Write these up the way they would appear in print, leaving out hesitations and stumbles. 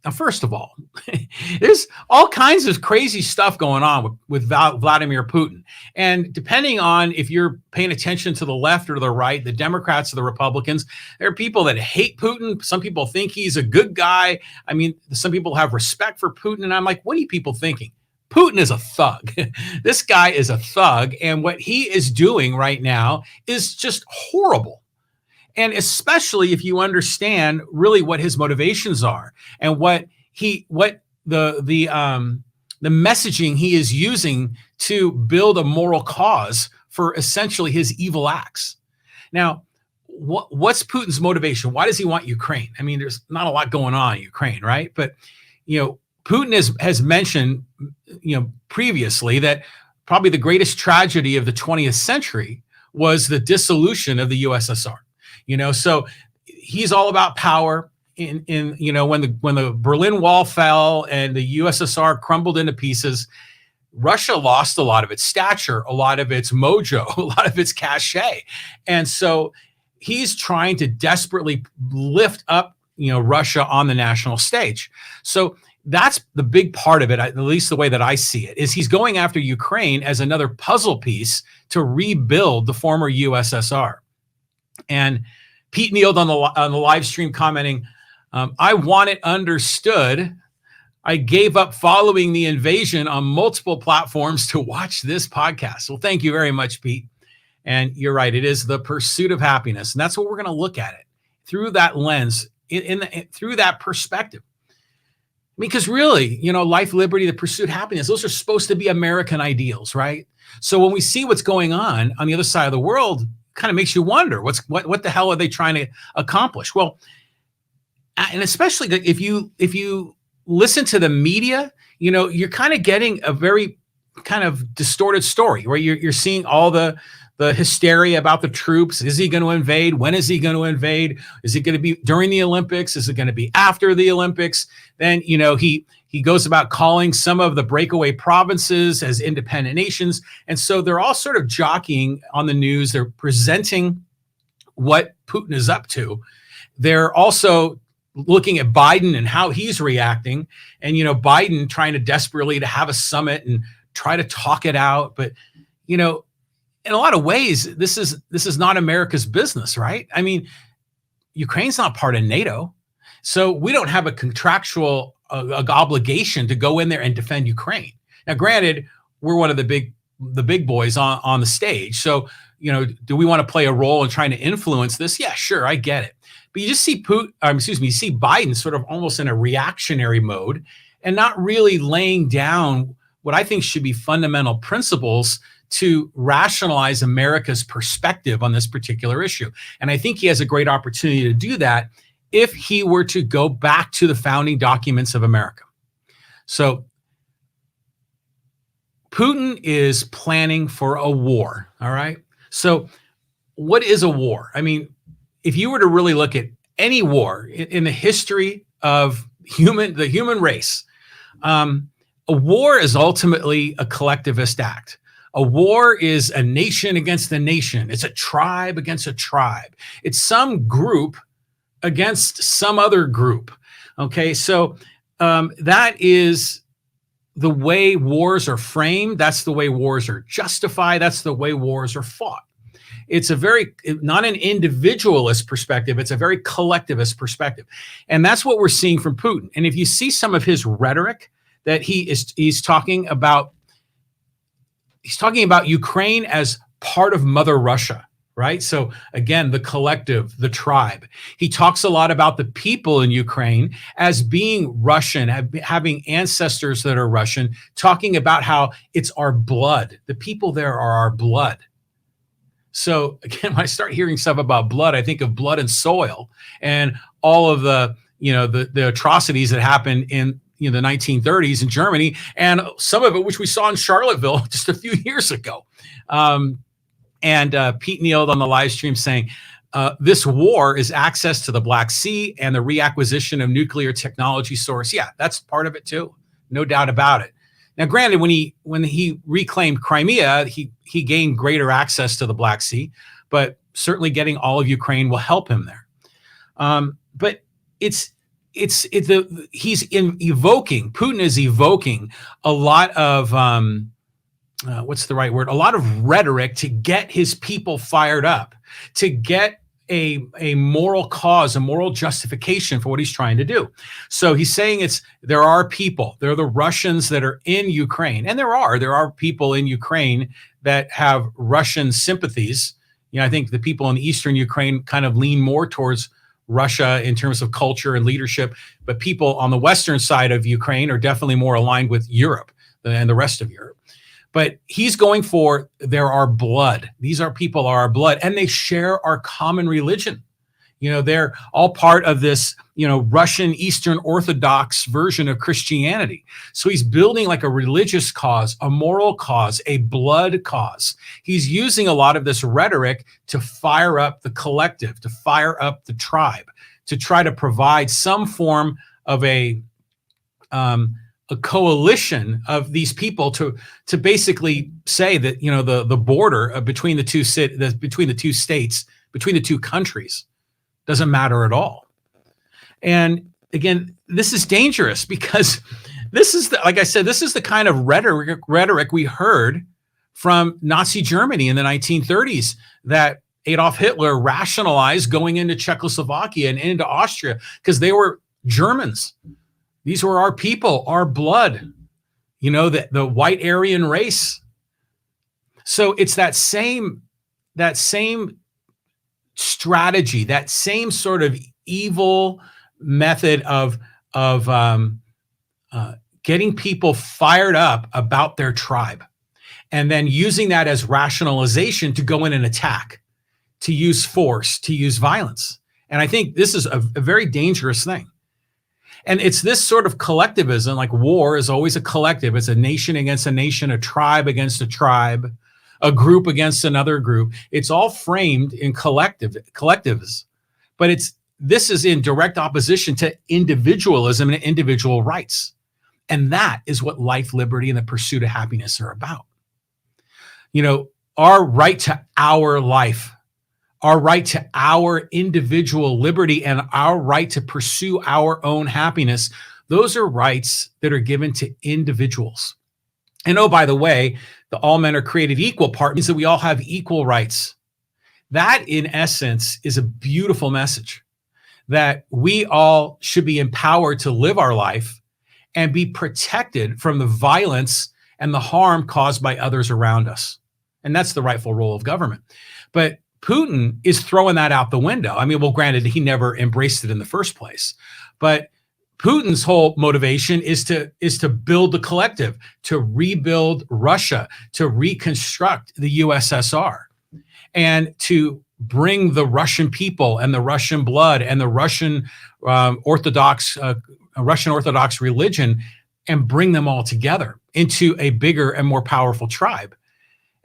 Now, first of all, there's all kinds of crazy stuff going on with Vladimir Putin. And depending on if you're paying attention to the left or the right, the Democrats or the Republicans, there are people that hate Putin. Some people think he's a good guy. I mean, some people have respect for Putin. And I'm like, what are you people thinking? Putin is a thug. This guy is a thug. And what he is doing right now is just horrible. And especially if you understand really what his motivations are and what the messaging he is using to build a moral cause for essentially his evil acts. Now, what's Putin's motivation? Why does he want Ukraine? I mean, there's not a lot going on in Ukraine, right? But Putin has mentioned previously that probably the greatest tragedy of the 20th century was the dissolution of the USSR. So he's all about power. When the Berlin Wall fell and the USSR crumbled into pieces, Russia lost a lot of its stature, a lot of its mojo, a lot of its cachet. And so he's trying to desperately lift up, Russia on the national stage. So that's the big part of it, at least the way that I see it, is he's going after Ukraine as another puzzle piece to rebuild the former USSR. And Pete Neal on the live stream commenting, I want it understood. I gave up following the invasion on multiple platforms to watch this podcast. Well, thank you very much, Pete. And you're right. It is the pursuit of happiness. And that's what we're going to look at it through that lens, through that perspective. Because really, life, liberty, the pursuit of happiness, those are supposed to be American ideals, right? So when we see what's going on the other side of the world, kind of makes you wonder what the hell are they trying to accomplish? Well, and especially if you listen to the media, you're kind of getting a very kind of distorted story where you're seeing all the hysteria about the troops. Is he going to invade? When is he going to invade? Is it going to be during the Olympics? Is it going to be after the Olympics? Then, he goes about calling some of the breakaway provinces as independent nations. And so they're all sort of jockeying on the news. They're presenting what Putin is up to. They're also looking at Biden and how he's reacting. And, Biden trying to desperately to have a summit and try to talk it out. But, in a lot of ways, this is not America's business, right? I mean, Ukraine's not part of NATO. So we don't have a contractual obligation to go in there and defend Ukraine. Now, granted, we're one of the big boys on the stage. So, do we want to play a role in trying to influence this? Yeah, sure, I get it. But you just see you see Biden sort of almost in a reactionary mode and not really laying down what I think should be fundamental principles to rationalize America's perspective on this particular issue. And I think he has a great opportunity to do that if he were to go back to the founding documents of America. So Putin is planning for a war, all right? So what is a war? I mean, if you were to really look at any war in the history of the human race, a war is ultimately a collectivist act. A war is a nation against a nation. It's a tribe against a tribe. It's some group against some other group. Okay, so that is the way wars are framed. That's the way wars are justified. That's the way wars are fought. It's not an individualist perspective. It's a very collectivist perspective. And that's what we're seeing from Putin. And if you see some of his rhetoric that he's talking about Ukraine as part of Mother Russia, right? So again, the collective, the tribe. He talks a lot about the people in Ukraine as being Russian, having ancestors that are Russian, talking about how it's our blood. The people there are our blood. So again, when I start hearing stuff about blood, I think of blood and soil and all of the atrocities that happened in the 1930s in Germany, and some of it which we saw in Charlottesville just a few years ago. And Pete Neal on the live stream saying, this war is access to the Black Sea and the reacquisition of nuclear technology source. Yeah, that's part of it too. No doubt about it. Now, granted, when he reclaimed Crimea, he gained greater access to the Black Sea, but certainly getting all of Ukraine will help him there. But Putin is evoking a lot of what's the right word? A lot of rhetoric to get his people fired up, to get a moral cause, a moral justification for what he's trying to do. So he's saying there are people, there are the Russians that are in Ukraine, and there are people in Ukraine that have Russian sympathies. I think the people in eastern Ukraine kind of lean more towards Russia in terms of culture and leadership, but people on the western side of Ukraine are definitely more aligned with Europe and the rest of Europe. But he's going for, there are blood. These are people are our blood, and they share our common religion. They're all part of this, Russian Eastern Orthodox version of Christianity. So he's building like a religious cause, a moral cause, a blood cause. He's using a lot of this rhetoric to fire up the collective, to fire up the tribe, to try to provide some form of a coalition of these people to basically say that the border between the two states, between the two countries, doesn't matter at all. And again, this is dangerous because this is like I said, this is the kind of rhetoric we heard from Nazi Germany in the 1930s that Adolf Hitler rationalized going into Czechoslovakia and into Austria because they were Germans. These were our people, our blood, the white Aryan race. So it's that same strategy, that same sort of evil method of getting people fired up about their tribe, and then using that as rationalization to go in and attack, to use force, to use violence. And I think this is a very dangerous thing. And it's this sort of collectivism, like war is always a collective. It's a nation against a nation, a tribe against a tribe, a group against another group. It's all framed in collectives, but this is in direct opposition to individualism and individual rights. And that is what life, liberty, and the pursuit of happiness are about. Our right to our life, our right to our individual liberty, and our right to pursue our own happiness, those are rights that are given to individuals. And oh, by the way, the all men are created equal part means that we all have equal rights. That, in essence, is a beautiful message, that we all should be empowered to live our life and be protected from the violence and the harm caused by others around us. And that's the rightful role of government. But Putin is throwing that out the window. I mean, well, granted, he never embraced it in the first place, but Putin's whole motivation is to build the collective, to rebuild Russia, to reconstruct the USSR, and to bring the Russian people and the Russian blood and the Russian Orthodox religion and bring them all together into a bigger and more powerful tribe.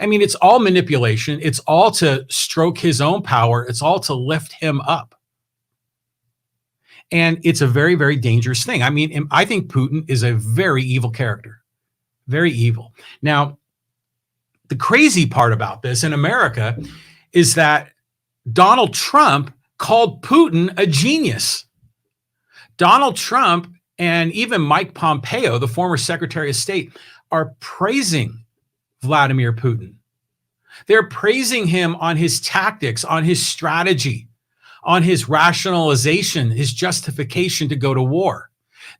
I mean, it's all manipulation. It's all to stroke his own power. It's all to lift him up. And it's a very, very dangerous thing. I mean, I think Putin is a very evil character, very evil. Now, the crazy part about this in America is that Donald Trump called Putin a genius. Donald Trump and even Mike Pompeo, the former Secretary of State, are praising Vladimir Putin. They're praising him on his tactics, on his strategy, on his rationalization, his justification to go to war.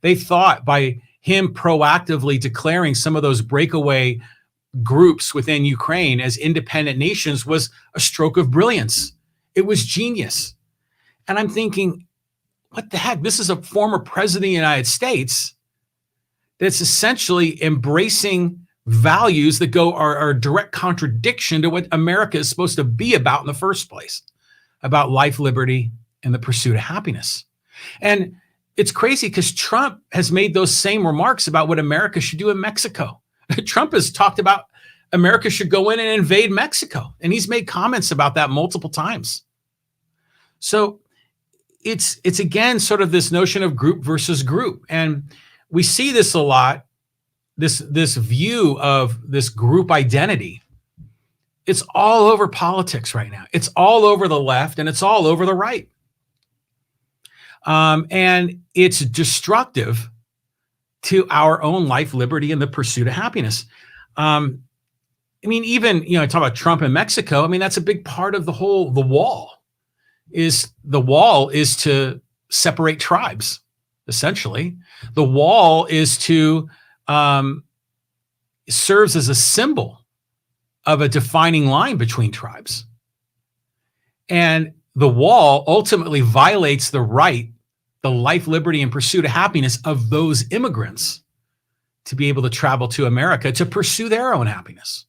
They thought by him proactively declaring some of those breakaway groups within Ukraine as independent nations was a stroke of brilliance. It was genius. And I'm thinking, what the heck? This is a former president of the United States that's essentially embracing values that are a direct contradiction to what America is supposed to be about in the first place, about life, liberty, and the pursuit of happiness. And it's crazy because Trump has made those same remarks about what America should do in Mexico. Trump has talked about America should go in and invade Mexico, and he's made comments about that multiple times. So it's again sort of this notion of group versus group, and we see this a lot. This view of this group identity, it's all over politics right now. It's all over the left and it's all over the right. And it's destructive to our own life, liberty, and the pursuit of happiness. I mean, even, talk about Trump in Mexico. I mean, that's a big part of the wall is to separate tribes, essentially. The wall is to, serves as a symbol of a defining line between tribes. And the wall ultimately violates the life, liberty, and pursuit of happiness of those immigrants to be able to travel to America to pursue their own happiness.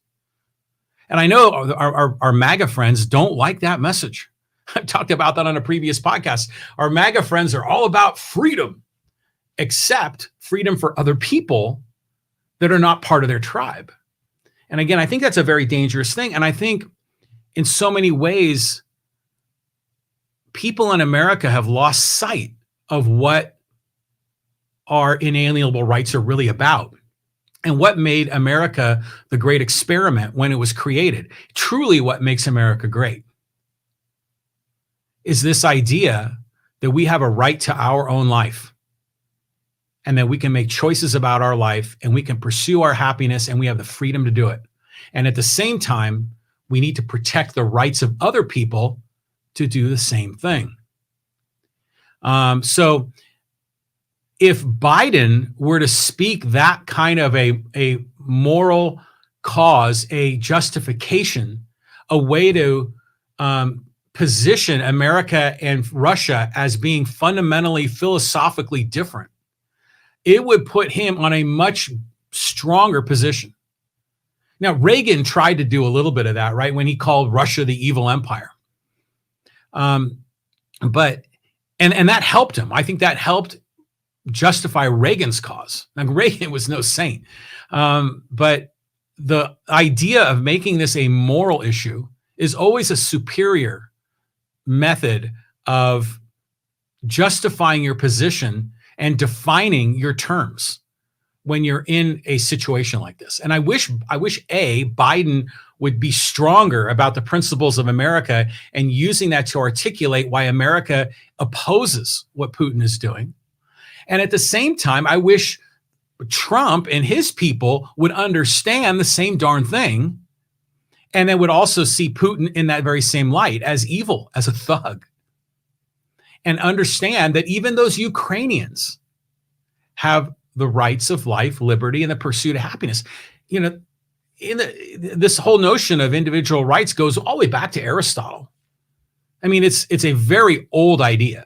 And I know our MAGA friends don't like that message. I've talked about that on a previous podcast. Our MAGA friends are all about freedom, except freedom for other people that are not part of their tribe. And again, I think that's a very dangerous thing. And I think in so many ways, people in America have lost sight of what our inalienable rights are really about. And what made America the great experiment when it was created. Truly what makes America great is this idea that we have a right to our own life and that we can make choices about our life and we can pursue our happiness and we have the freedom to do it. And at the same time, we need to protect the rights of other people to do the same thing. So if Biden were to speak that kind of a moral cause, a justification, a way to position America and Russia as being fundamentally, philosophically different, it would put him on a much stronger position. Now, Reagan tried to do a little bit of that, right? When he called Russia the evil empire. But that helped him. I think that helped justify Reagan's cause. Now, Reagan was no saint. But the idea of making this a moral issue is always a superior method of justifying your position and defining your terms when you're in a situation like this. And I wish Biden would be stronger about the principles of America and using that to articulate why America opposes what Putin is doing. And at the same time, I wish Trump and his people would understand the same darn thing, and then would also see Putin in that very same light as evil, as a thug, and understand that even those Ukrainians have the rights of life, liberty, and the pursuit of happiness. This whole notion of individual rights goes all the way back to Aristotle. I mean, it's a very old idea.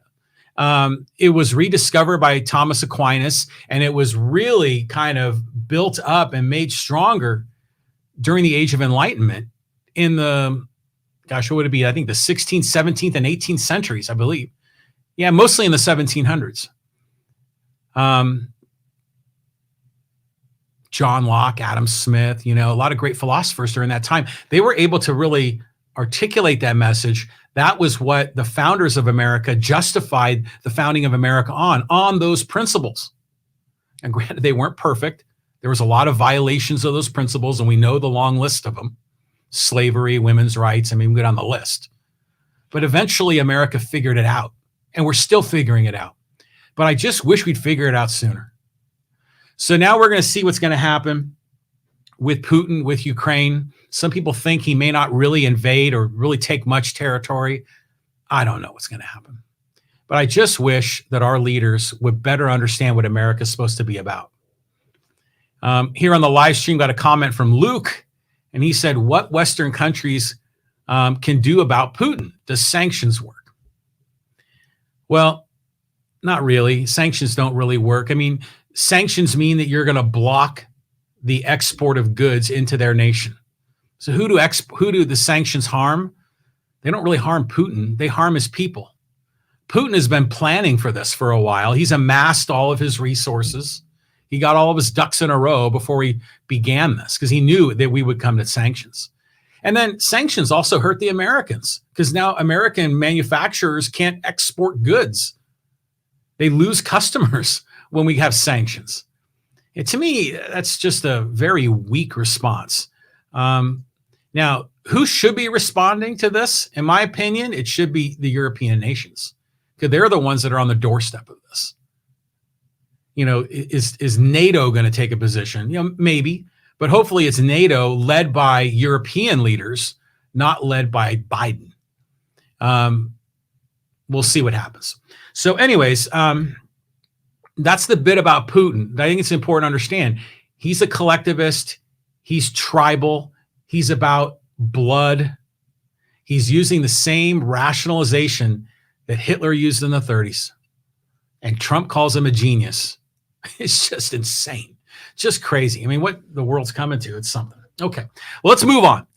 It was rediscovered by Thomas Aquinas, and it was really kind of built up and made stronger during the Age of Enlightenment in the, what would it be? I think the 16th, 17th, and 18th centuries, I believe. Yeah, mostly in the 1700s. John Locke, Adam Smith, a lot of great philosophers during that time. They were able to really articulate that message. That was what the founders of America justified the founding of America on those principles. And granted, they weren't perfect. There was a lot of violations of those principles, and we know the long list of them. Slavery, women's rights, we go down the list. But eventually America figured it out, and we're still figuring it out. But I just wish we'd figure it out sooner. So now we're going to see what's going to happen with Putin, with Ukraine. Some people think he may not really invade or really take much territory. I don't know what's going to happen. But I just wish that our leaders would better understand what America is supposed to be about. Here on the live stream, got a comment from Luke, and he said, what Western countries can do about Putin? Does sanctions work? Well, not really. Sanctions don't really work. Sanctions mean that you're going to block the export of goods into their nation. So who do the sanctions harm? They don't really harm Putin. They harm his people. Putin has been planning for this for a while. He's amassed all of his resources. He got all of his ducks in a row before he began this, because he knew that we would come to sanctions. And then sanctions also hurt the Americans, because now American manufacturers can't export goods. They lose customers when we have sanctions. And to me, that's just a very weak response. Now, who should be responding to this? In my opinion, it should be the European nations. because they're the ones that are on the doorstep of this. You know, is NATO going to take a position? You know, maybe, but hopefully it's NATO led by European leaders, not led by Biden. We'll see what happens. So anyways, that's the bit about Putin. I think it's important to understand. He's a collectivist. He's tribal. He's about blood. He's using the same rationalization that Hitler used in the 30s. And Trump calls him a genius. It's just insane. Just crazy. I mean, what the world's coming to, it's something. Okay, well, let's move on.